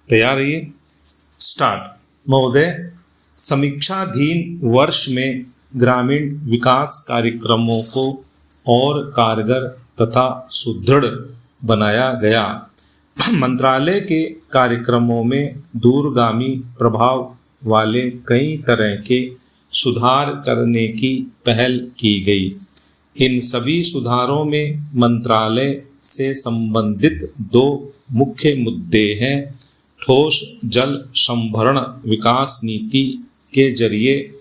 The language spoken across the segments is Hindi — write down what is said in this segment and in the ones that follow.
तैयार रहिए। स्टार्ट। महोदय, समीक्षाधीन वर्ष में ग्रामीण विकास कार्यक्रमों को और कारगर तथा सुदृढ़ बनाया गया। मंत्रालय के कार्यक्रमों में दूरगामी प्रभाव वाले कई तरह के सुधार करने की पहल की गई। इन सभी सुधारों में मंत्रालय से संबंधित दो मुख्य मुद्दे हैं। ठोस जल संभरण विकास नीति के जरिए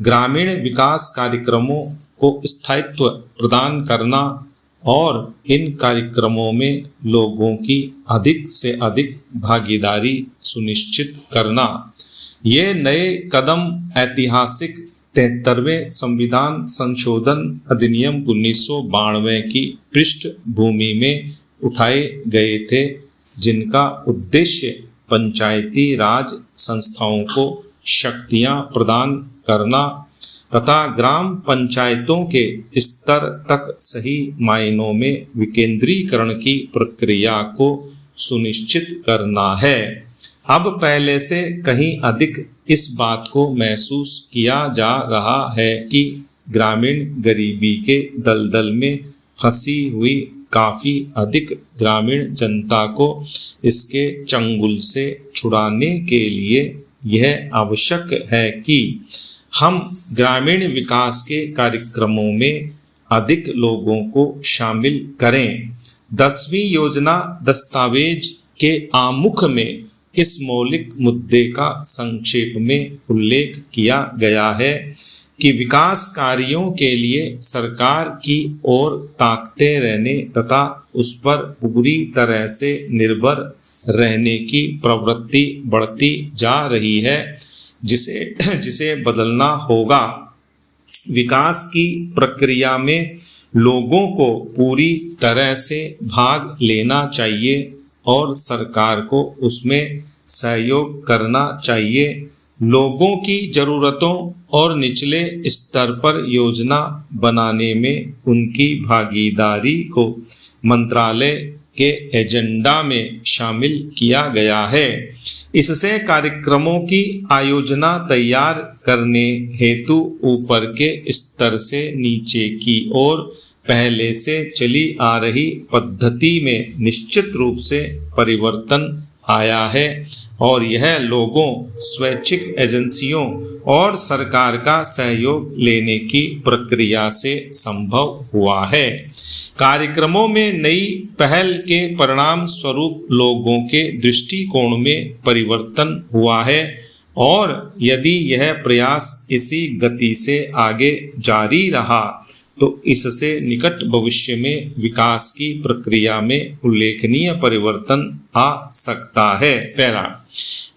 ग्रामीण विकास कार्यक्रमों को स्थायित्व प्रदान करना और इन कार्यक्रमों में लोगों की अधिक से अधिक भागीदारी सुनिश्चित करना। ये नए कदम ऐतिहासिक 73वें संविधान संशोधन अधिनियम 1992 की पृष्ठभूमि में उठाए गए थे, जिनका उद्देश्य पंचायती राज संस्थाओं को शक्तियां प्रदान करना तथा ग्राम पंचायतों के स्तर तक सही मायनों में विकेंद्रीकरण की प्रक्रिया को सुनिश्चित करना है। अब पहले से कहीं अधिक इस बात को महसूस किया जा रहा है कि ग्रामीण गरीबी के दलदल में फंसी हुई काफी अधिक ग्रामीण जनता को इसके चंगुल से छुड़ाने के लिए यह आवश्यक है कि हम ग्रामीण विकास के कार्यक्रमों में अधिक लोगों को शामिल करें। 10वीं योजना दस्तावेज के आमुख में इस मौलिक मुद्दे का संक्षेप में उल्लेख किया गया है कि विकास कार्यों के लिए सरकार की ओर ताकते रहने तथा उस पर पूरी तरह से निर्भर रहने की प्रवृत्ति बढ़ती जा रही है, जिसे बदलना होगा। विकास की प्रक्रिया में लोगों को पूरी तरह से भाग लेना चाहिए और सरकार को उसमें सहयोग करना चाहिए। लोगों की जरूरतों और निचले स्तर पर योजना बनाने में उनकी भागीदारी को मंत्रालय के एजेंडा में शामिल किया गया है। इससे कार्यक्रमों की आयोजना तैयार करने हेतु ऊपर के स्तर से नीचे की ओर पहले से चली आ रही पद्धति में निश्चित रूप से परिवर्तन आया है और यह लोगों, स्वैच्छिक एजेंसियों और सरकार का सहयोग लेने की प्रक्रिया से संभव हुआ है। कार्यक्रमों में नई पहल के परिणाम स्वरूप लोगों के दृष्टिकोण में परिवर्तन हुआ है और यदि यह प्रयास इसी गति से आगे जारी रहा तो इससे निकट भविष्य में विकास की प्रक्रिया में उल्लेखनीय परिवर्तन आ सकता है। पहला,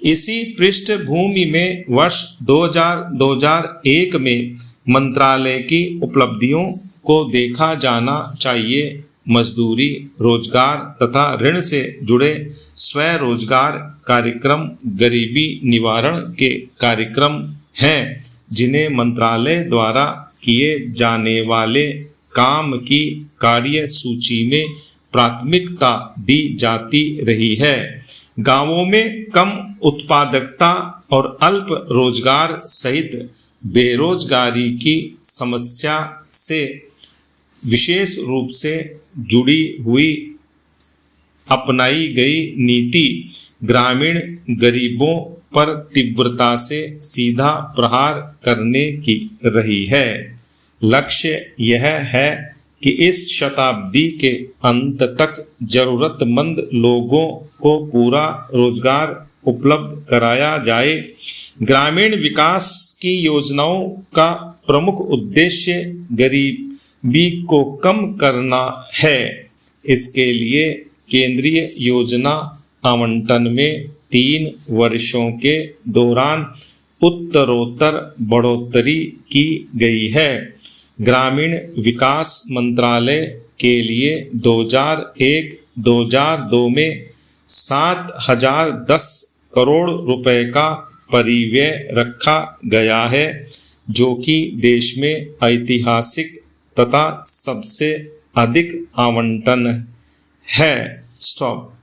इसी पृष्ठभूमि में वर्ष 2001 में मंत्रालय की उपलब्धियों को देखा जाना चाहिए। मजदूरी, रोजगार तथा ऋण से जुड़े स्वरोजगार कार्यक्रम गरीबी निवारण के कार्यक्रम हैं, जिन्हें मंत्रालय द्वारा किए जाने वाले काम की कार्य सूची में प्राथमिकता दी जाती रही है। गांवों में कम उत्पादकता और अल्प रोजगार सहित बेरोजगारी की समस्या से विशेष रूप से जुड़ी हुई अपनाई गई नीति ग्रामीण गरीबों पर तीव्रता से सीधा प्रहार करने की रही है। लक्ष्य यह है कि इस शताब्दी के अंत तक जरूरतमंद लोगों को पूरा रोजगार उपलब्ध कराया जाए। ग्रामीण विकास की योजनाओं का प्रमुख उद्देश्य गरीबी को कम करना है। इसके लिए केंद्रीय योजना आवंटन में 3 वर्षों के दौरान उत्तरोत्तर बढ़ोतरी की गई है। ग्रामीण विकास मंत्रालय के लिए 2001-2002 में 7,010 करोड़ रुपए का परिव्यय रखा गया है, जो कि देश में ऐतिहासिक तथा सबसे अधिक आवंटन है। स्टॉप।